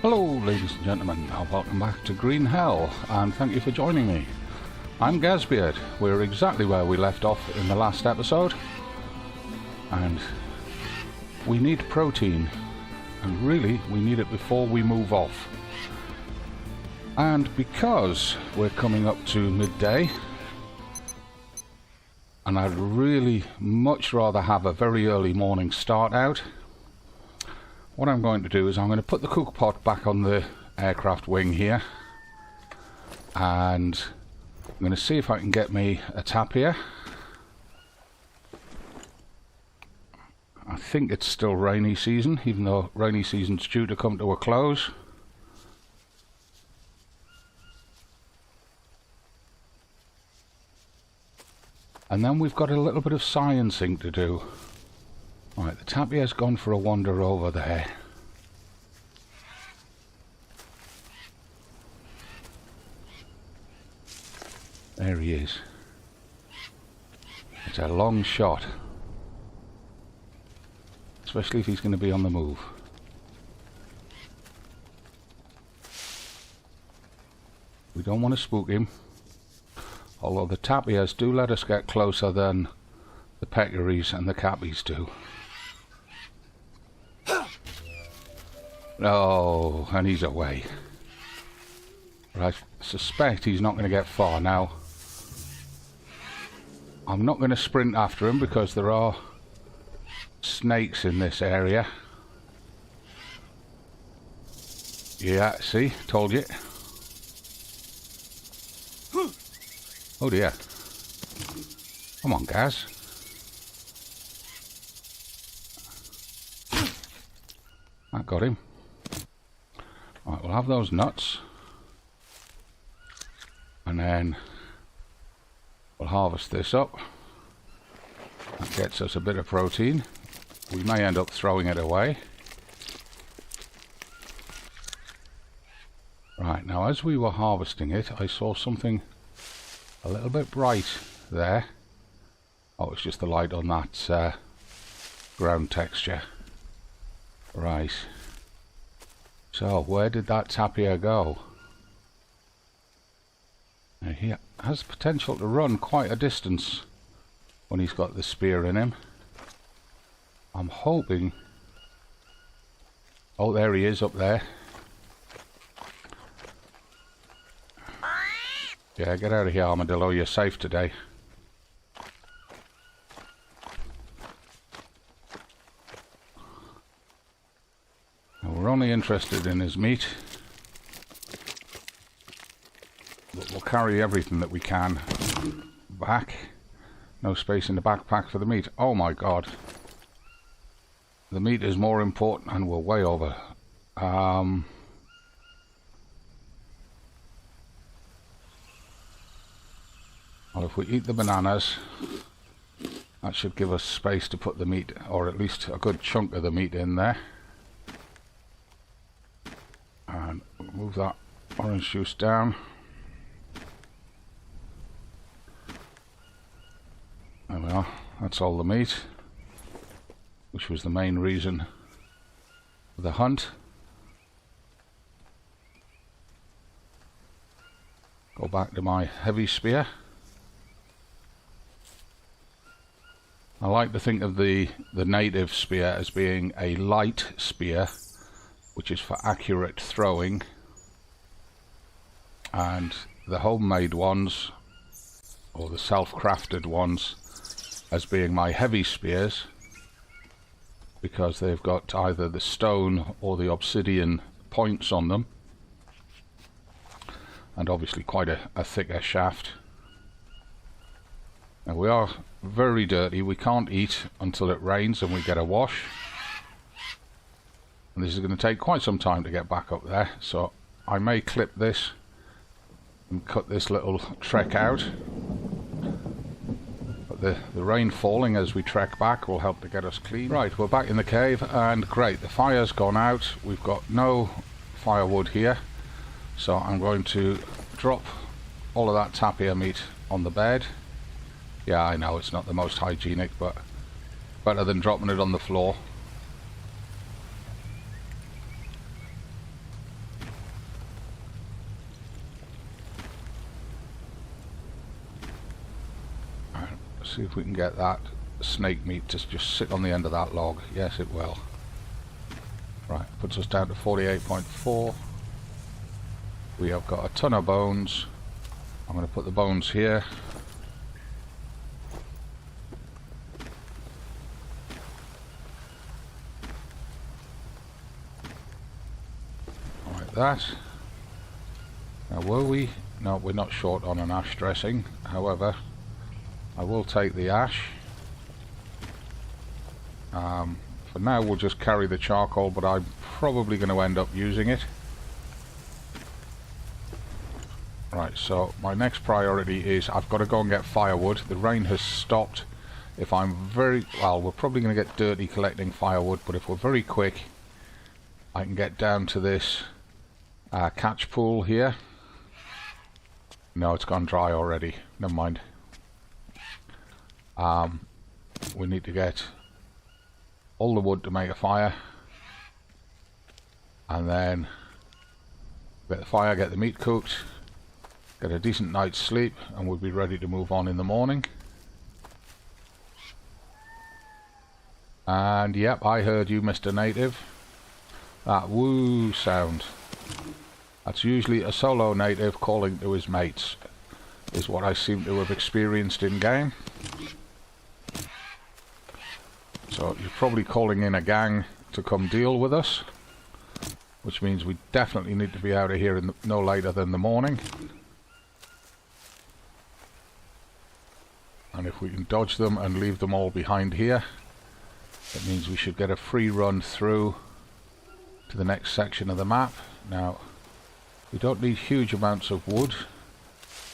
Hello ladies and gentlemen, and welcome back to Green Hell, and thank you for joining me. I'm Gazbeard. We're exactly where we left off in the last episode, and we need protein, and really we need it before we move off. And because we're coming up to midday, and I'd really much rather have a very early morning start out, what I'm going to do is I'm going to put the cook pot back on the aircraft wing here, and I'm going to see if I can get me a tapir. I think it's still rainy season, even though rainy season's due to come to a close. And then we've got a little bit of sciencing to do. Right, the tapir's gone for a wander over there. There he is. It's a long shot. Especially if he's going to be on the move. We don't want to spook him. Although the tapirs do let us get closer than the peccaries and the cappies do. Oh, and he's away. But I suspect he's not going to get far now. I'm not going to sprint after him because there are snakes in this area. Yeah, see? Told you. Oh dear. Come on, Gaz. I got him. Right, we'll have those nuts. And then we'll harvest this up. That gets us a bit of protein. We may end up throwing it away. Right, now as we were harvesting it, I saw something a little bit bright there. Oh, it's just the light on that ground texture. Right. So, where did that tapir go? Now, he has potential to run quite a distance when he's got the spear in him. I'm hoping... Oh, there he is up there. Yeah, get out of here, Armadillo. You're safe today. We're only interested in his meat, but we'll carry everything that we can back. No space in the backpack for the meat. Oh my god. The meat is more important, and we're way over. Well, if we eat the bananas, that should give us space to put the meat, or at least a good chunk of the meat in there. And move that orange juice down. There we are. That's all the meat, which was the main reason for the hunt. Go back to my heavy spear. I like to think of the native spear as being a light spear, which is for accurate throwing, and the homemade ones, or the self-crafted ones, as being my heavy spears, because they've got either the stone or the obsidian points on them, and obviously quite a thicker shaft. Now we are very dirty. We can't eat until it rains and we get a wash. And this is going to take quite some time to get back up there, so I may clip this and cut this little trek out. But the rain falling as we trek back will help to get us clean. Right, we're back in the cave, and great, the fire's gone out. We've got no firewood here, so I'm going to drop all of that tapir meat on the bed. Yeah, I know it's not the most hygienic, but better than dropping it on the floor. See if we can get that snake meat to just sit on the end of that log. Yes, it will. Right, puts us down to 48.4. We have got a ton of bones. I'm going to put the bones here. Like that. Now were we? No, we're not short on an ash dressing. However, I will take the ash. For now we'll just carry the charcoal, but I'm probably going to end up using it. Right, so my next priority is I've got to go and get firewood. The rain has stopped. If I'm very... well, we're probably going to get dirty collecting firewood, but if we're very quick, I can get down to this catch pool here. No, it's gone dry already. Never mind. We need to get all the wood to make a fire, and then get the fire, get the meat cooked, get a decent night's sleep, and we'll be ready to move on in the morning. And yep, I heard you, Mr. Native. That woo sound. That's usually a solo native calling to his mates, is what I seem to have experienced in game. So you're probably calling in a gang to come deal with us, which means we definitely need to be out of here in no later than the morning. And if we can dodge them and leave them all behind here, that means we should get a free run through to the next section of the map. Now, we don't need huge amounts of wood,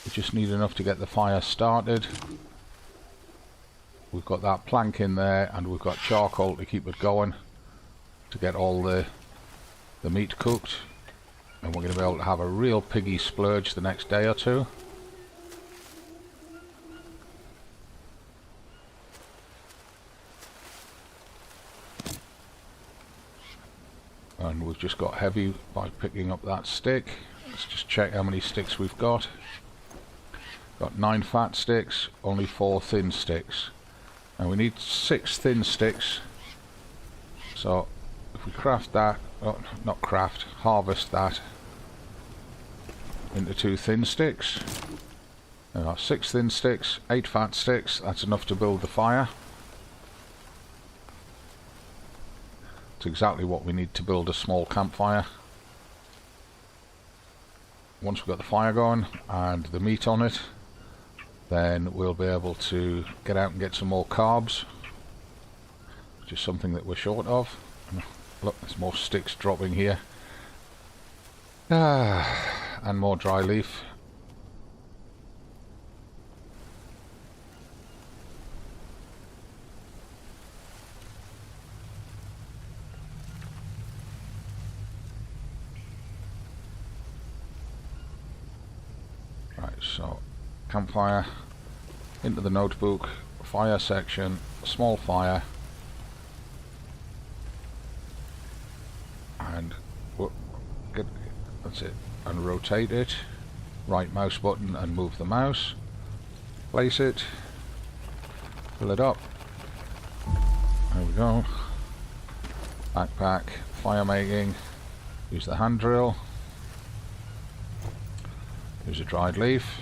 we just need enough to get the fire started. We've got that plank in there, and we've got charcoal to keep it going to get all the meat cooked, and we're going to be able to have a real piggy splurge the next day or two. And we've just got heavy by picking up that stick. Let's just check how many sticks we've got. Got 9 fat sticks, only 4 thin sticks. And we need 6 thin sticks. So if we craft that, oh, not craft, harvest that into 2 thin sticks. There are 6 thin sticks, 8 fat sticks. That's enough to build the fire. It's exactly what we need to build a small campfire. Once we've got the fire going and the meat on it, then we'll be able to get out and get some more carbs, which is something that we're short of. Look, there's more sticks dropping here. And more dry leaf. Right, so campfire, into the notebook, fire section, small fire, and that's it, and rotate it, right mouse button and move the mouse, place it, fill it up, there we go, backpack, fire making, use the hand drill, use a dried leaf,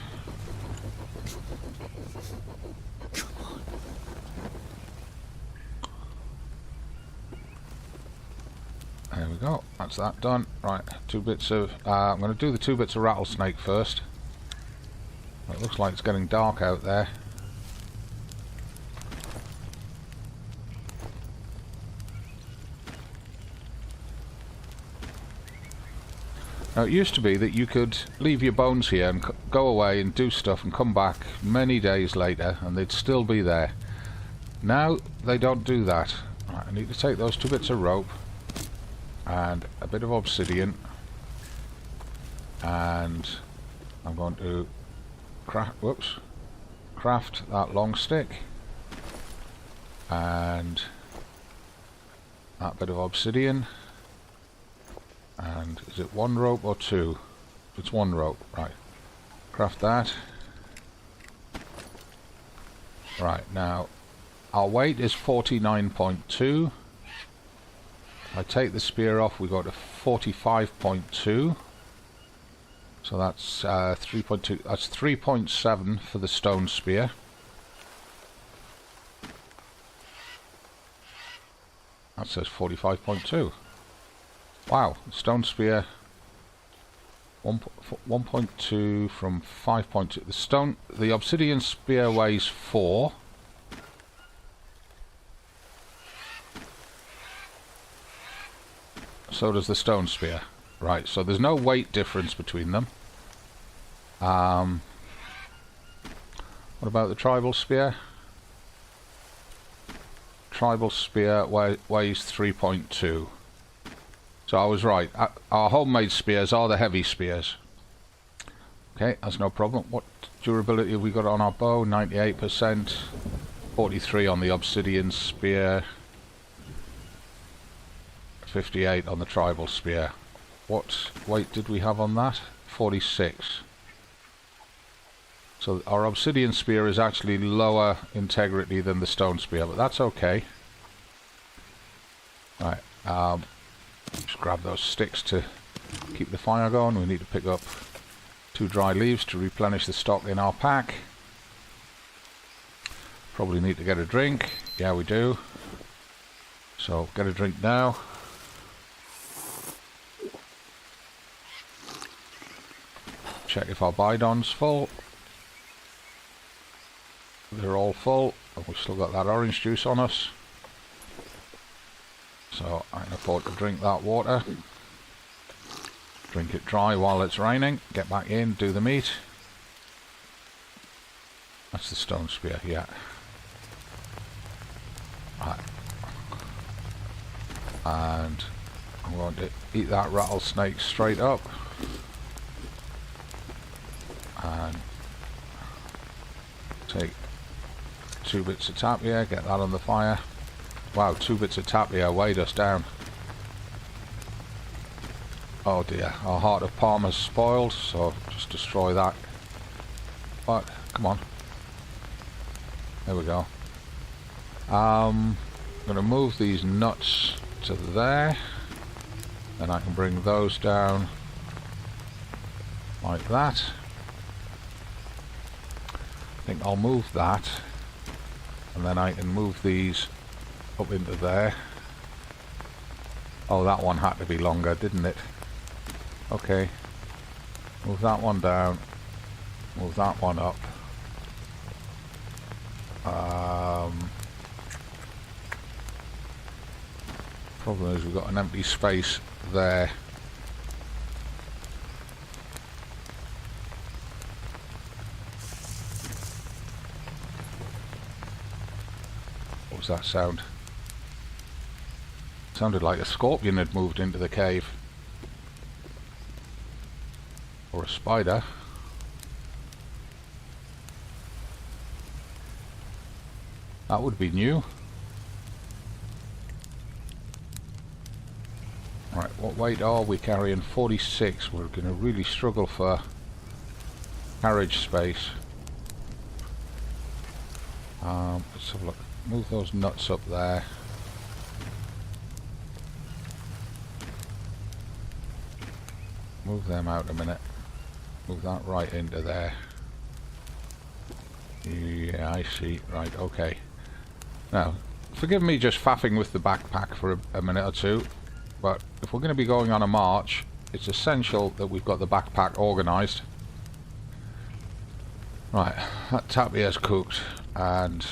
there we go, that's that done. Right, 2 bits of, I'm going to do the 2 bits of rattlesnake first. It looks like it's getting dark out there. Now it used to be that you could leave your bones here and go away and do stuff and come back many days later and they'd still be there. Now they don't do that. Right, I need to take those 2 bits of rope and a bit of obsidian, and I'm going to craft that long stick and that bit of obsidian. And is it 1 rope or 2? It's 1 rope, right. Craft that. Right, now our weight is 49.2. I take the spear off, we go to 45.2. So that's 3.2, that's 3.7 for the stone spear. That says 45.2. Wow, stone spear 1.2 from 5.2. The obsidian spear weighs 4. So does the stone spear. Right, so there's no weight difference between them. What about the tribal spear? Tribal spear weighs 3.2. So I was right. Our homemade spears are the heavy spears. Okay, that's no problem. What durability have we got on our bow? 98%. 43 on the obsidian spear. 58 on the tribal spear. What weight did we have on that? 46. So our obsidian spear is actually lower integrity than the stone spear, but that's okay. Right, just grab those sticks to keep the fire going. We need to pick up 2 dry leaves to replenish the stock in our pack. Probably need to get a drink. Yeah, we do. So get a drink now. Check if our bidon's full. They're all full, and we've still got that orange juice on us. So I can afford to drink that water. Drink it dry while it's raining. Get back in, do the meat. That's the stone spear, yeah. Right. And I'm going to eat that rattlesnake straight up. And take 2 bits of tapia, get that on the fire. Wow, 2 bits of tapia weighed us down. Oh dear, our heart of Parma's spoiled, so just destroy that. But, come on. There we go. I'm going to move these nuts to there. Then I can bring those down like that. I think I'll move that, and then I can move these up into there. Oh, that one had to be longer, didn't it? Okay. Move that one down. Move that one up. Problem is we've got an empty space there. What was that sound? Sounded like a scorpion had moved into the cave. Or a spider. That would be new. Right, what weight are we carrying? 46. We're going to really struggle for carriage space. Let's have a look. Move those nuts up there. Move them out a minute. Move that right into there. Yeah, I see. Right, okay. Now, forgive me just faffing with the backpack for a minute or two, but if we're going to be going on a march, it's essential that we've got the backpack organised. Right, that tapia's cooked, and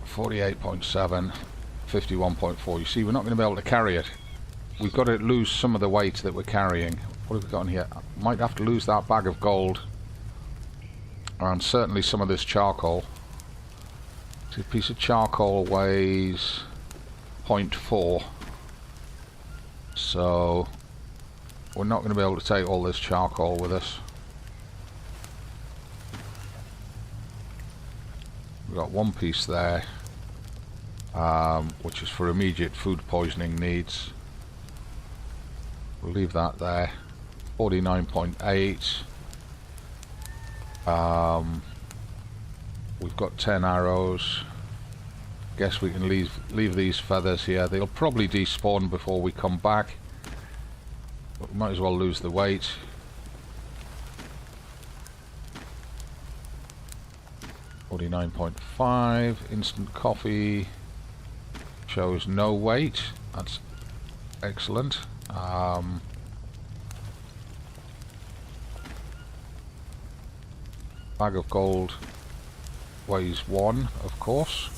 48.7, 51.4. You see, we're not going to be able to carry it. We've got to lose some of the weight that we're carrying. What have we got in here? Might have to lose that bag of gold, and certainly some of this charcoal. So a piece of charcoal weighs 0.4, so we're not going to be able to take all this charcoal with us. We've got one piece there, which is for immediate food poisoning needs. We'll leave that there. 49.8. we've got 10 arrows. Guess we can leave these feathers here. They'll probably despawn before we come back, but we might as well lose the weight. $49.5. Instant coffee shows no weight. That's excellent. Bag of gold weighs 1, of course.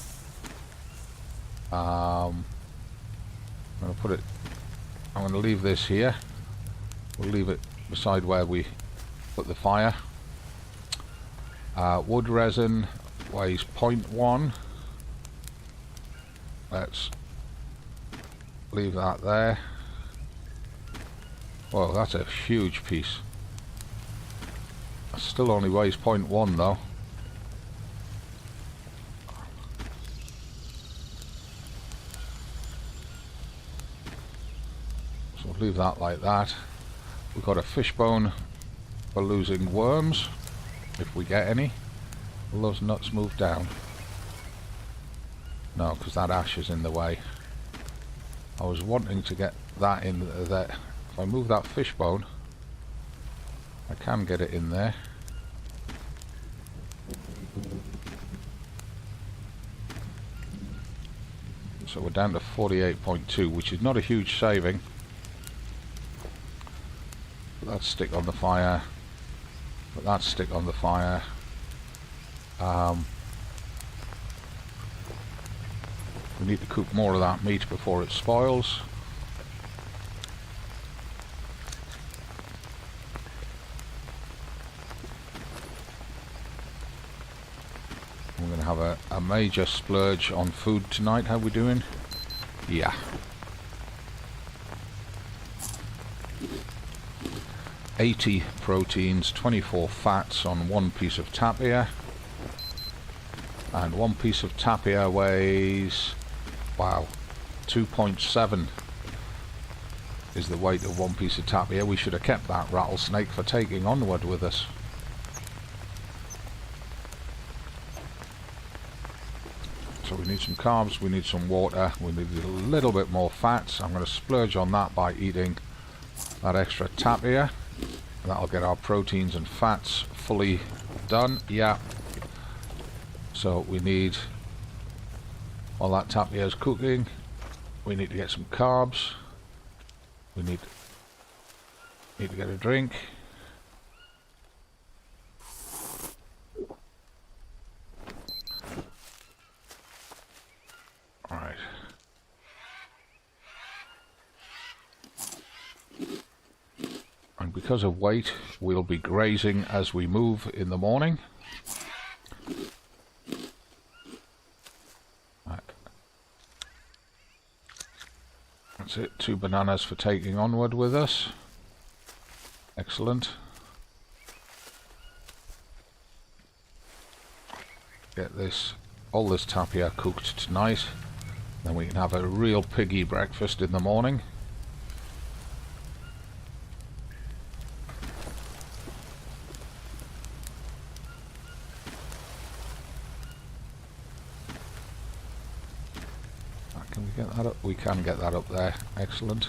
I'm going to leave this here. We'll leave it beside where we put the fire. Wood resin weighs 0.1. Let's leave that there. Well, that's a huge piece. It still only weighs 0.1 though. So we'll leave that like that. We've got a fishbone for losing worms, if we get any. Will those nuts move down? No, because that ash is in the way. I was wanting to get that in there. If I move that fishbone, I can get it in there. So we're down to 48.2, which is not a huge saving. Put that stick on the fire. Put that stick on the fire. We need to cook more of that meat before it spoils. We're going to have a major splurge on food tonight. How are we doing? Yeah. 80 proteins, 24 fats on one piece of tapir. And one piece of tapir weighs, wow, 2.7 is the weight of one piece of tapir. We should have kept that rattlesnake for taking onward with us. So we need some carbs, we need some water, we need a little bit more fats. I'm going to splurge on that by eating that extra tapir. That'll get our proteins and fats fully done. Yeah. So we need, while that tapir is cooking, we need to get some carbs. We need to get a drink. Alright. And because of weight, we'll be grazing as we move in the morning. That's it, 2 bananas for taking onward with us. Excellent. Get this, all this tapir cooked tonight. Then we can have a real piggy breakfast in the morning. Can we get that up? We can get that up there. Excellent.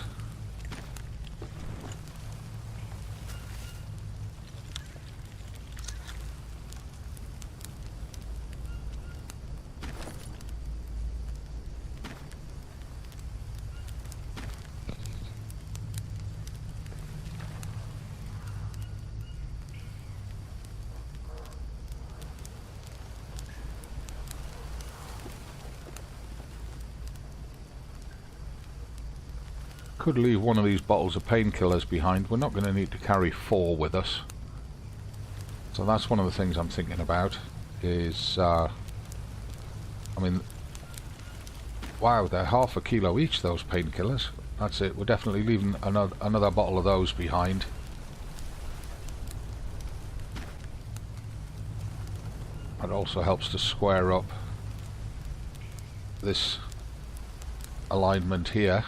Could leave one of these bottles of painkillers behind. We're not going to need to carry 4 with us. So that's one of the things I'm thinking about is, I mean, wow, they're half a kilo each, those painkillers. That's it, we're definitely leaving another bottle of those behind. It also helps to square up this alignment here.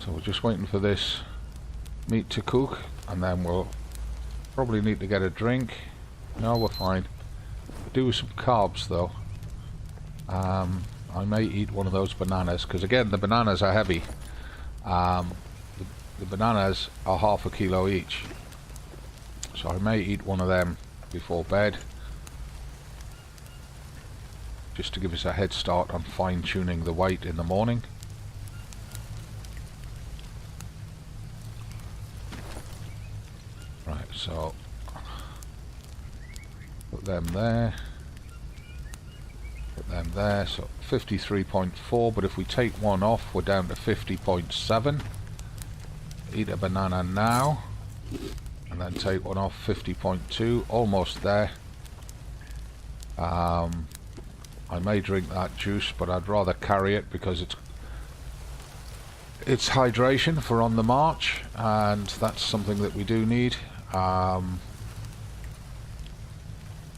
So we're just waiting for this meat to cook, and then we'll probably need to get a drink. No, we're fine. We'll do some carbs though. I may eat one of those bananas, because again the bananas are heavy. The bananas are half a kilo each, so I may eat one of them before bed, just to give us a head start on fine-tuning the weight in the morning. Right, so put them there, put them there, so 53.4, but if we take one off we're down to 50.7. Eat a banana now, and then take one off, 50.2, almost there. I may drink that juice, but I'd rather carry it because it's hydration for on the march, and that's something that we do need.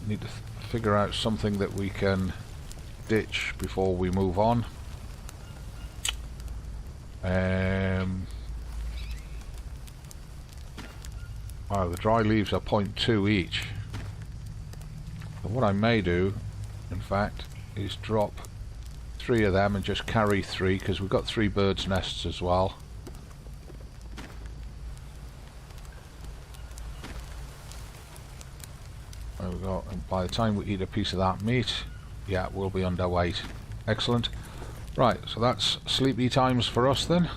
Need to figure out something that we can ditch before we move on. Wow, the dry leaves are 0.2 each. So what I may do, in fact, is drop 3 of them and just carry 3, because we've got 3 birds' nests as well. There we go, and by the time we eat a piece of that meat, yeah, we'll be underweight. Excellent. Right, so that's sleepy times for us then.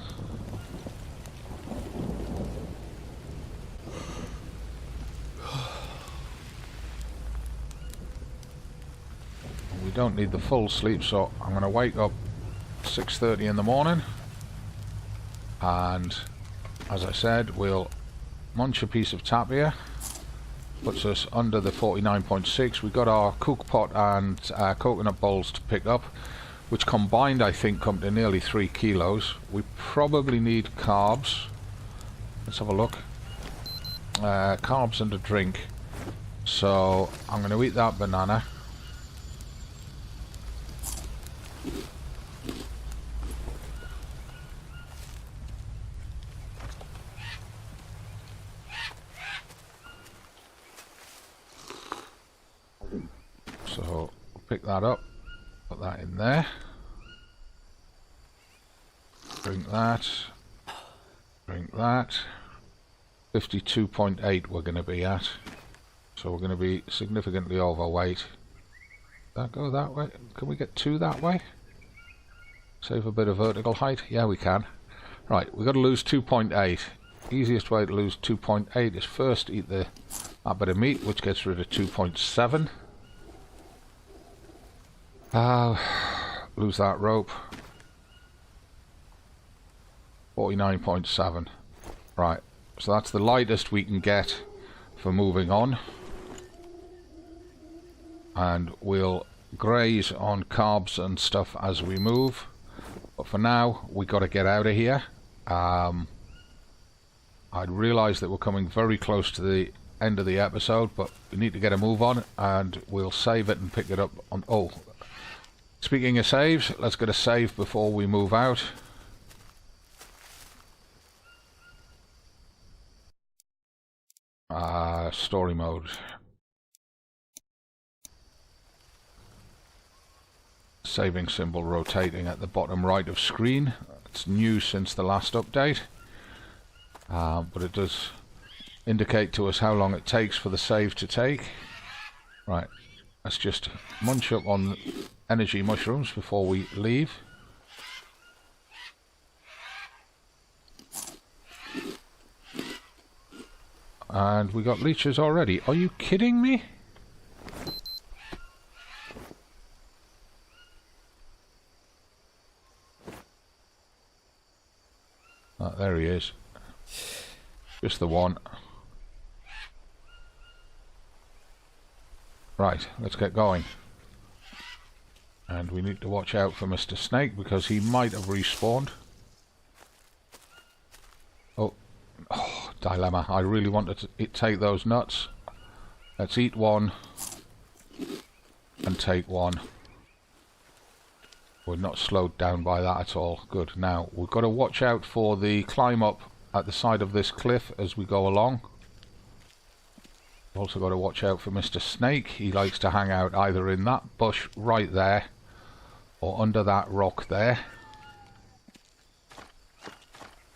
We don't need the full sleep, so I'm going to wake up 6:30 in the morning, and as I said, we'll munch a piece of tapia. Puts us under the 49.6. We've got our cook pot and coconut bowls to pick up, which combined I think come to nearly 3 kilos. We probably need carbs. Let's have a look. Carbs and a drink. So I'm going to eat that banana. So pick that up, put that in there, drink that, 52.8 we're going to be at, so we're going to be significantly overweight. That go that way? Can we get 2 that way? Save a bit of vertical height? Yeah, we can. Right, we've got to lose 2.8. Easiest way to lose 2.8 is first eat that bit of meat, which gets rid of 2.7. Lose that rope. 49.7. Right, so that's the lightest we can get for moving on, and we'll graze on carbs and stuff as we move, but for now we got to get out of here. I realise that we're coming very close to the end of the episode, but we need to get a move on, and we'll save it and pick it up on... Oh, speaking of saves, let's get a save before we move out. Story mode. Saving symbol rotating at the bottom right of screen. It's new since the last update, but it does indicate to us how long it takes for the save to take. Right, let's just munch up on energy mushrooms before we leave. And we got leeches already. Are you kidding me? Oh, there he is. Just the one. Right, let's get going. And we need to watch out for Mr. Snake because he might have respawned. Oh, dilemma. I really wanted to take those nuts. Let's eat one and take one. We're not slowed down by that at all. Good. Now, we've got to watch out for the climb up at the side of this cliff as we go along. We've also got to watch out for Mr. Snake. He likes to hang out either in that bush right there or under that rock there.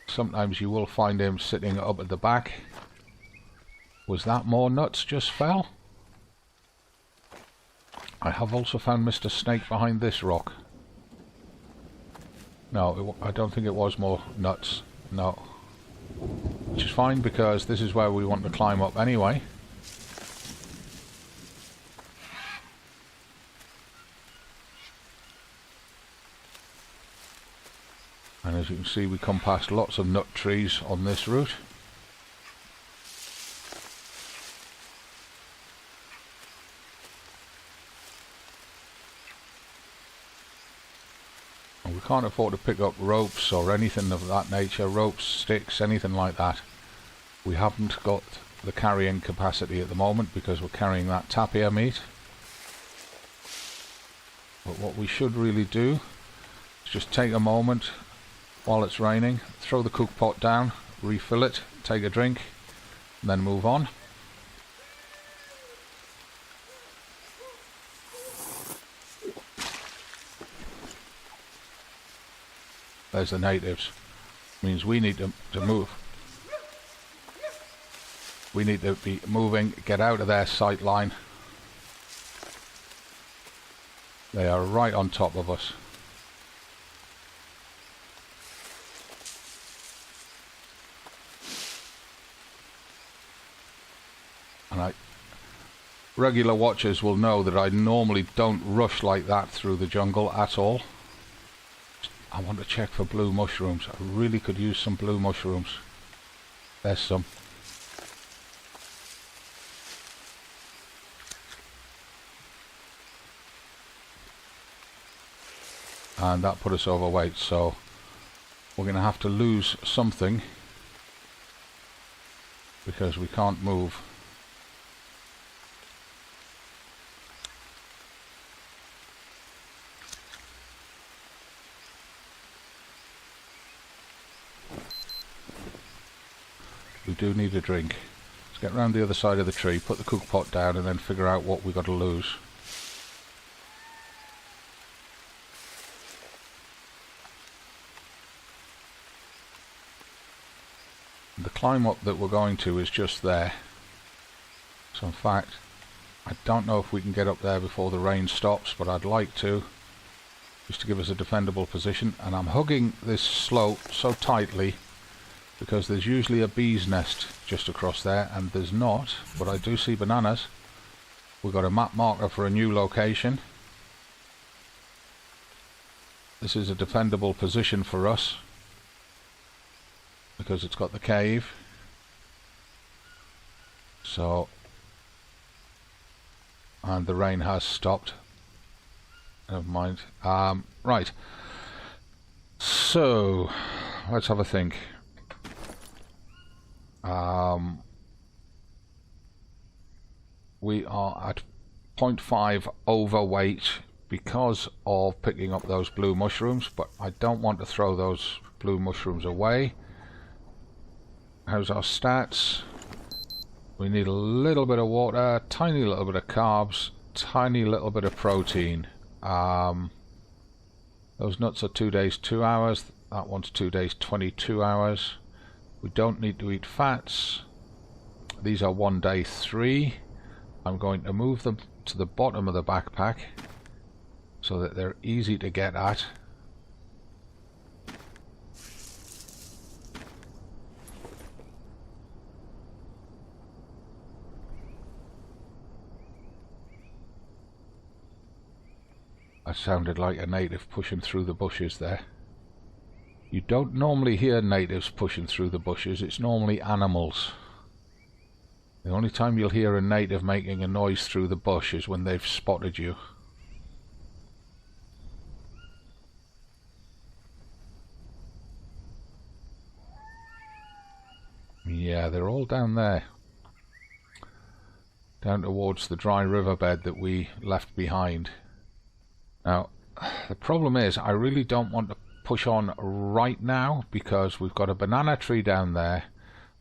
Sometimes you will find him sitting up at the back. Was that more nuts just fell? I have also found Mr. Snake behind this rock. No, I don't think it was more nuts. No. Which is fine because this is where we want to climb up anyway. And as you can see, we come past lots of nut trees on this route. And we can't afford to pick up ropes or anything of that nature, ropes, sticks, anything like that. We haven't got the carrying capacity at the moment because we're carrying that tapir meat. But what we should really do is just take a moment while it's raining, throw the cook pot down, refill it, take a drink, and then move on. There's the natives. Means we need to move. We need to be moving, get out of their sight line. They are right on top of us. And regular watchers will know that I normally don't rush like that through the jungle at all. I want to check for blue mushrooms. I really could use some blue mushrooms. There's some. And that put us overweight, so we're going to have to lose something because we can't move. We do need a drink. Let's get round the other side of the tree, put the cook pot down, and then figure out what we've got to lose. The climb up that we're going to is just there. So in fact, I don't know if we can get up there before the rain stops, but I'd like to, just to give us a defendable position. And I'm hugging this slope so tightly because there's usually a bee's nest just across there, and there's not, but I do see bananas. We've got a map marker for a new location. This is a defendable position for us because it's got the cave. So, and the rain has stopped. Never mind. Right. So, let's have a think. We are at 0.5 overweight because of picking up those blue mushrooms, but I don't want to throw those blue mushrooms away. How's our stats? We need a little bit of water, tiny little bit of carbs, tiny little bit of protein. Those nuts are 2 days 2 hours, that one's 2 days 22 hours. We don't need to eat fats. These are 1 day 3. I'm going to move them to the bottom of the backpack so that they're easy to get at. That sounded like a native pushing through the bushes there. You don't normally hear natives pushing through the bushes, it's normally animals. The only time you'll hear a native making a noise through the bush is when they've spotted you. Yeah, they're all down there. Down towards the dry riverbed that we left behind. Now, the problem is I really don't want to push on right now because we've got a banana tree down there.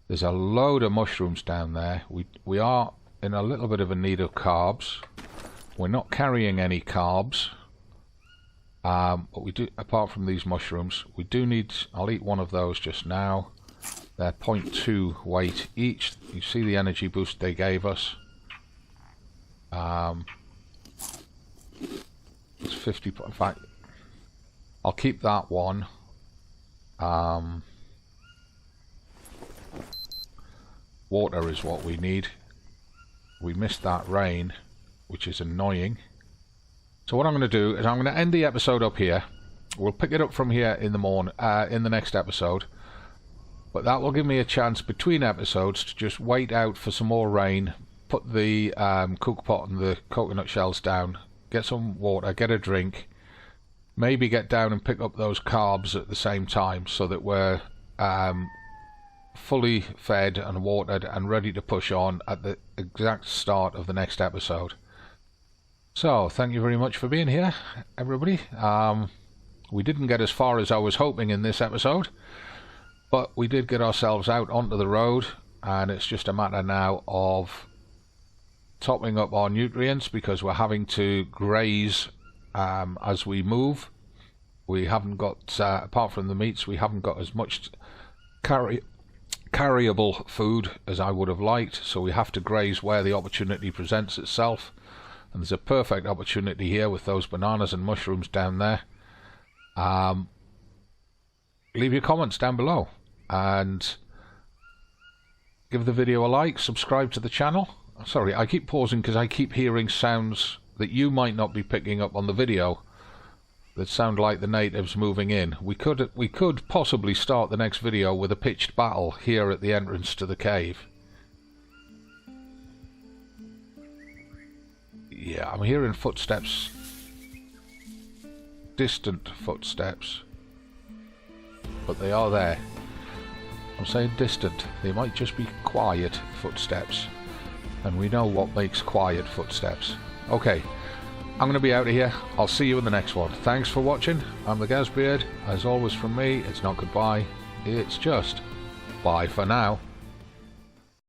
There's a load of mushrooms down there. We are in a little bit of a need of carbs. We're not carrying any carbs. But we do, apart from these mushrooms, we do need, I'll eat one of those just now. They're 0.2 weight each. You see the energy boost they gave us. It's 50, in fact, I'll keep that one. Water is what we need. We missed that rain, which is annoying. So what I'm going to do is I'm going to end the episode up here. We'll pick it up from here in the morning, in the next episode. But that will give me a chance between episodes to just wait out for some more rain, put the cook pot and the coconut shells down, get some water, get a drink, maybe get down and pick up those carbs at the same time so that we're fully fed and watered and ready to push on at the exact start of the next episode. So, thank you very much for being here, everybody. We didn't get as far as I was hoping in this episode, but we did get ourselves out onto the road, and it's just a matter now of topping up our nutrients because we're having to graze as we move. We haven't got, apart from the meats, we haven't got as much carryable food as I would have liked, so we have to graze where the opportunity presents itself. And there's a perfect opportunity here with those bananas and mushrooms down there. Leave your comments down below and give the video a like, subscribe to the channel. Sorry, I keep pausing because I keep hearing sounds that you might not be picking up on the video that sound like the natives moving in. We could possibly start the next video with a pitched battle here at the entrance to the cave. Yeah, I'm hearing footsteps. Distant footsteps. But they are there. I'm saying distant. They might just be quiet footsteps. And we know what makes quiet footsteps. Okay, I'm going to be out of here. I'll see you in the next one. Thanks for watching. I'm the Gazbeard. As always from me, it's not goodbye. It's just bye for now.